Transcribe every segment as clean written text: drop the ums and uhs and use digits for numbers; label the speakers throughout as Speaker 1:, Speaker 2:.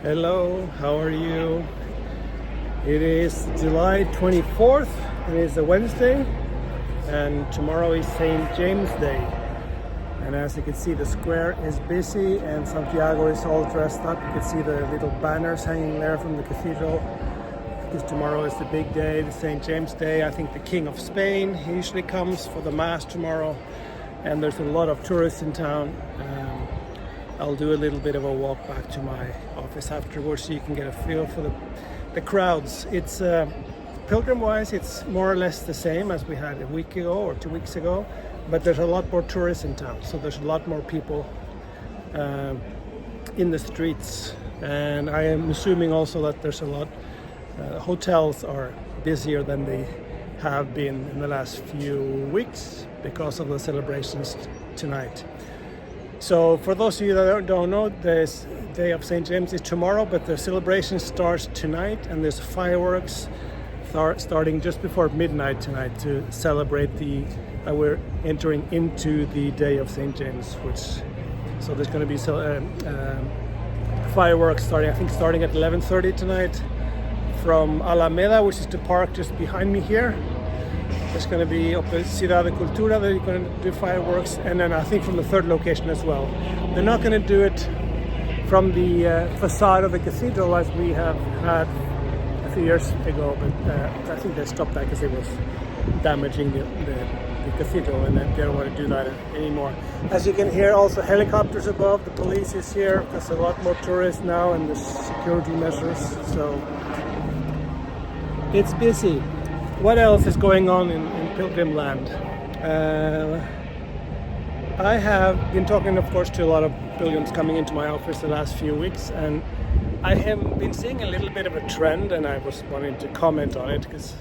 Speaker 1: Hello, how are you? It is July 24th, it is a Wednesday, and tomorrow is St. James Day. And as you can see, the square is busy and Santiago is all dressed up. You can see the little banners hanging there from the cathedral, because tomorrow is the big day, the St. James Day. I think the King of Spain usually comes for the Mass tomorrow, and there's a lot of tourists in town. I'll do a little bit of a walk back to my office afterwards so you can get a feel for the crowds. It's pilgrim-wise, it's more or less the same as we had a week ago or 2 weeks ago, but there's a lot more tourists in town, so there's a lot more people in the streets, and I am assuming also that there's a lot hotels are busier than they have been in the last few weeks because of the celebrations tonight. So for those of you that don't know, the Day of St. James is tomorrow, but the celebration starts tonight, and there's fireworks starting just before midnight tonight to celebrate we're entering into the Day of St. James, so there's going to be fireworks starting at 11:30 tonight from Alameda, which is the park just behind me here. There's going to be up at Ciudad de Cultura, they're going to do fireworks, and then I think from the third location as well. They're not going to do it from the facade of the cathedral as we have had a few years ago, but I think they stopped that because it was damaging the cathedral, and they don't want to do that anymore. As you can hear, also helicopters above, the police is here. There's a lot more tourists now and the security measures, so it's busy. What else is going on in Pilgrim Land? I have been talking, of course, to a lot of pilgrims coming into my office the last few weeks, and I have been seeing a little bit of a trend, and I was wanting to comment on it because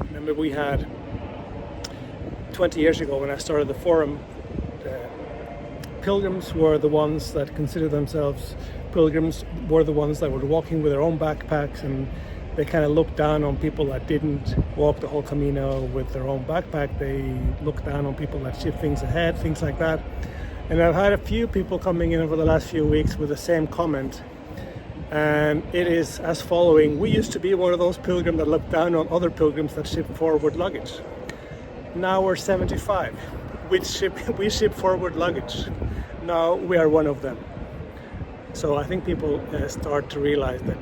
Speaker 1: remember we had 20 years ago when I started the forum, pilgrims were the ones that considered themselves pilgrims, were the ones that were walking with their own backpacks, and they kind of looked down on people that didn't walk the whole Camino with their own backpack. They looked down on people that shipped things ahead, things like that. And I've had a few people coming in over the last few weeks with the same comment. And it is as following: we used to be one of those pilgrims that looked down on other pilgrims that ship forward luggage. Now we're 75. We ship forward luggage. Now we are one of them. So I think people start to realize that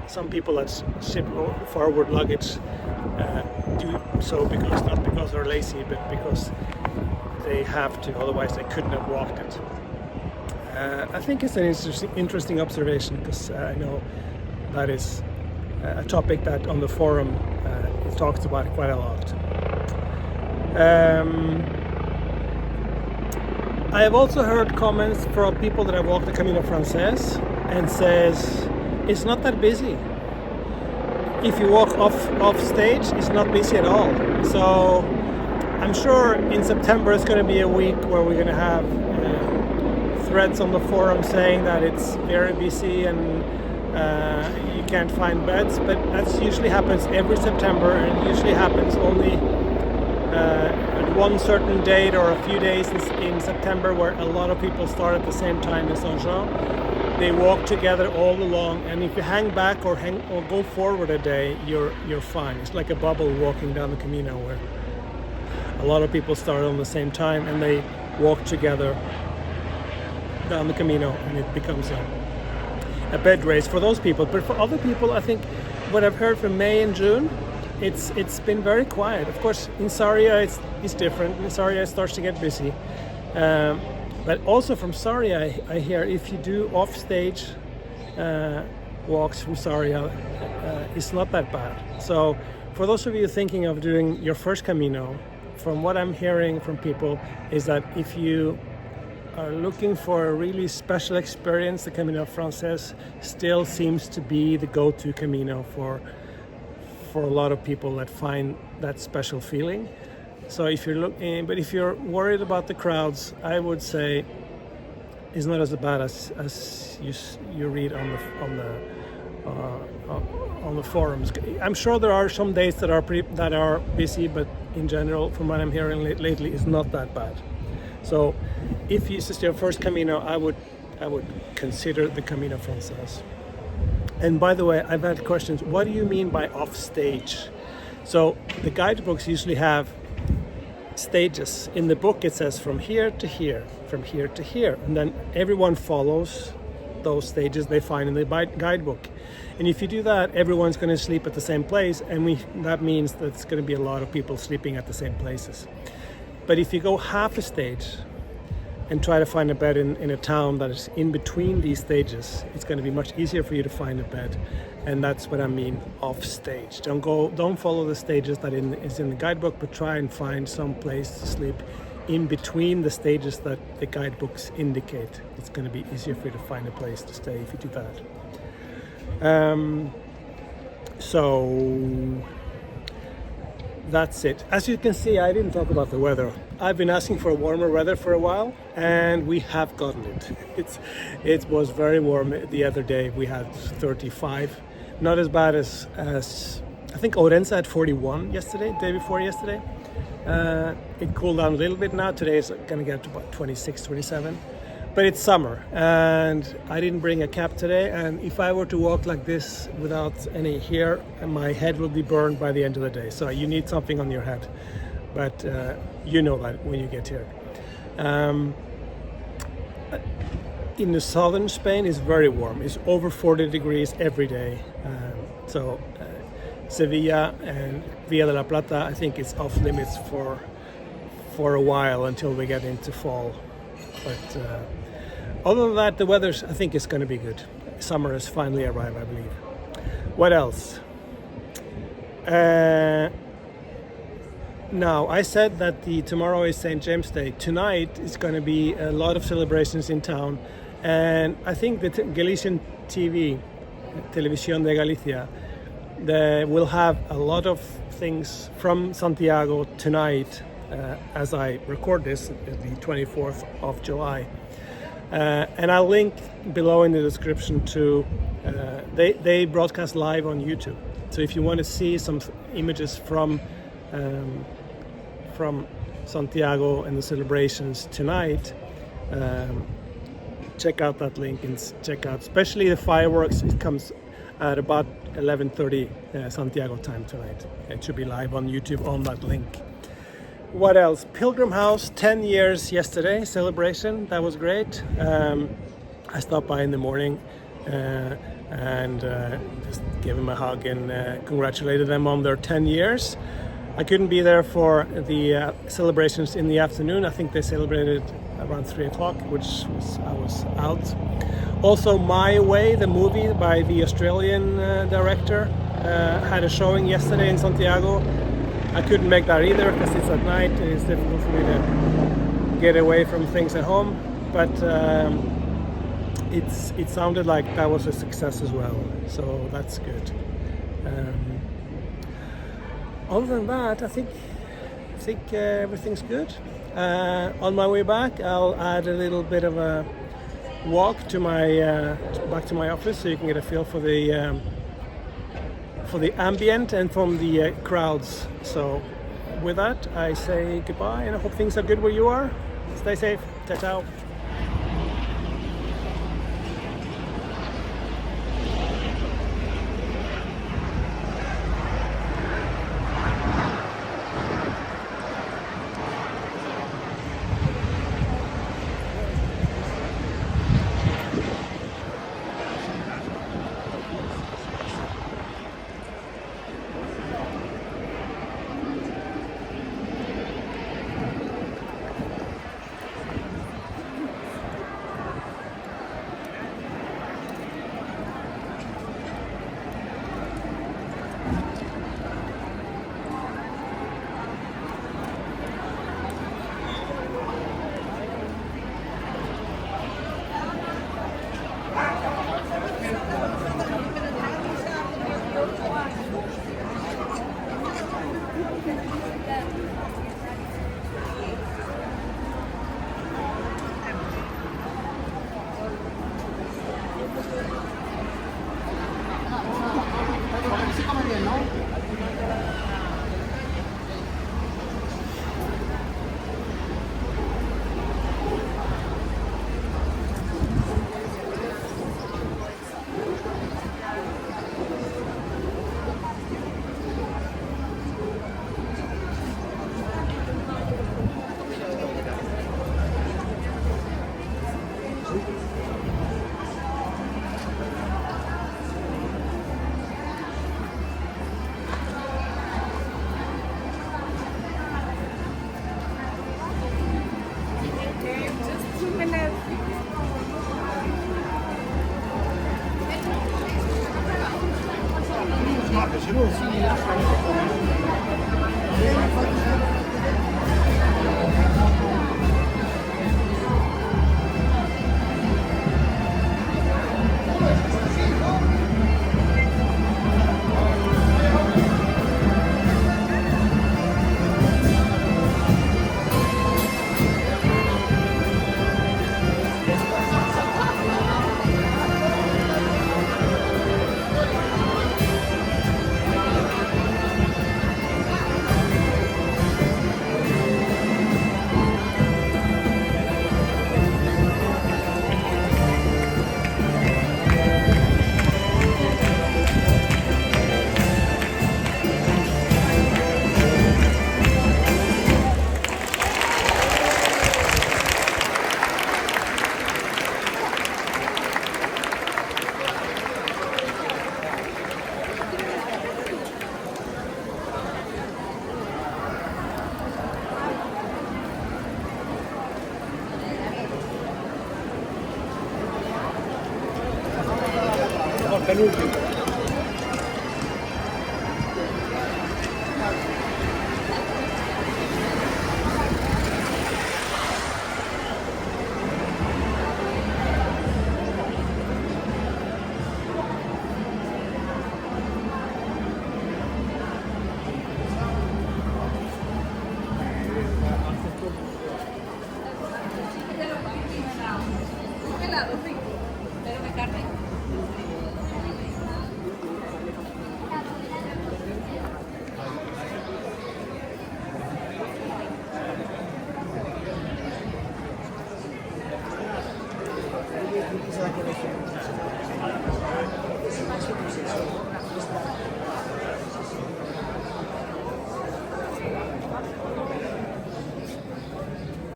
Speaker 1: some people that ship forward luggage do so not because they're lazy, but because they have to, otherwise they couldn't have walked it. I think it's an interesting observation, because I know that is a topic that on the forum it talks about quite a lot. I have also heard comments from people that have walked the Camino Frances and says it's not that busy. If you walk off stage, it's not busy at all. So I'm sure in September it's going to be a week where we're going to have threads on the forum saying that it's very busy and you can't find beds, but that usually happens every September, and it usually happens only at one certain date or a few days in September, where a lot of people start at the same time as Saint-Jean. They walk together all along, and if you hang back or go forward a day, you're fine. It's like a bubble walking down the Camino, where a lot of people start on the same time and they walk together down the Camino, and it becomes a bed race for those people. But for other people, I think what I've heard from May and June, it's been very quiet. Of course, in Sarria it's different. In Sarria it starts to get busy. But also from Sarria, I hear if you do off-stage walks from Sarria, it's not that bad. So for those of you thinking of doing your first Camino, from what I'm hearing from people is that if you are looking for a really special experience, the Camino Frances still seems to be the go-to Camino for a lot of people that find that special feeling. So if you're worried about the crowds, I would say it's not as bad as you read on the forums. I'm sure there are some days that are busy, but in general, from what I'm hearing lately, it's not that bad. So if this is your first Camino, I would consider the Camino Frances. And by the way, I've had questions, what do you mean by off stage? So the guidebooks usually have stages. In the book it says from here to here, from here to here, and then everyone follows those stages they find in the guidebook. And if you do that, everyone's going to sleep at the same place, and that means that it's going to be a lot of people sleeping at the same places. But if you go half a stage and try to find a bed in a town that is in between these stages, it's going to be much easier for you to find a bed. And that's what I mean off stage. Don't follow the stages that is in the guidebook, but try and find some place to sleep in between the stages that the guidebooks indicate. It's going to be easier for you to find a place to stay if you do that. So that's it. As you can see, I didn't talk about the weather. I've been asking for warmer weather for a while, and we have gotten it. It was very warm the other day. We had 35. Not as bad as I think Orense had 41 yesterday, day before yesterday. It cooled down a little bit now. Today is going to get to about 26, 27. But it's summer, and I didn't bring a cap today. And if I were to walk like this without any hair, my head will be burned by the end of the day. So you need something on your head. But you know that when you get here. In the southern Spain, it's very warm. It's over 40 degrees every day. So Sevilla and Villa de la Plata, I think it's off limits for a while until we get into fall. But other than that, the weather, I think, is going to be good. Summer has finally arrived, I believe. What else? Now, I said that tomorrow is St. James Day. Tonight is going to be a lot of celebrations in town. And I think the Galician TV, Televisión de Galicia, will have a lot of things from Santiago tonight as I record this, the 24th of July. And I'll link below in the description to, they broadcast live on YouTube. So if you want to see some images from Santiago and the celebrations tonight, check out that link and check out, especially the fireworks. It comes at about 11:30 Santiago time tonight. It should be live on YouTube on that link. What else? Pilgrim House, 10 years yesterday, celebration. That was great. I stopped by in the morning and just gave them a hug and congratulated them on their 10 years. I couldn't be there for the celebrations in the afternoon. I think they celebrated around 3 o'clock, I was out. Also, My Way, the movie by the Australian director, had a showing yesterday in Santiago. I couldn't make that either because it's at night and it's difficult for me to get away from things at home. But it sounded like that was a success as well, so that's good. Other than that, I think everything's good. On my way back, I'll add a little bit of a walk to my back to my office, so you can get a feel for the ambient and from the crowds. So with that, I say goodbye, and I hope things are good where you are. Stay safe. Ciao, ciao.
Speaker 2: Just 2 minutes.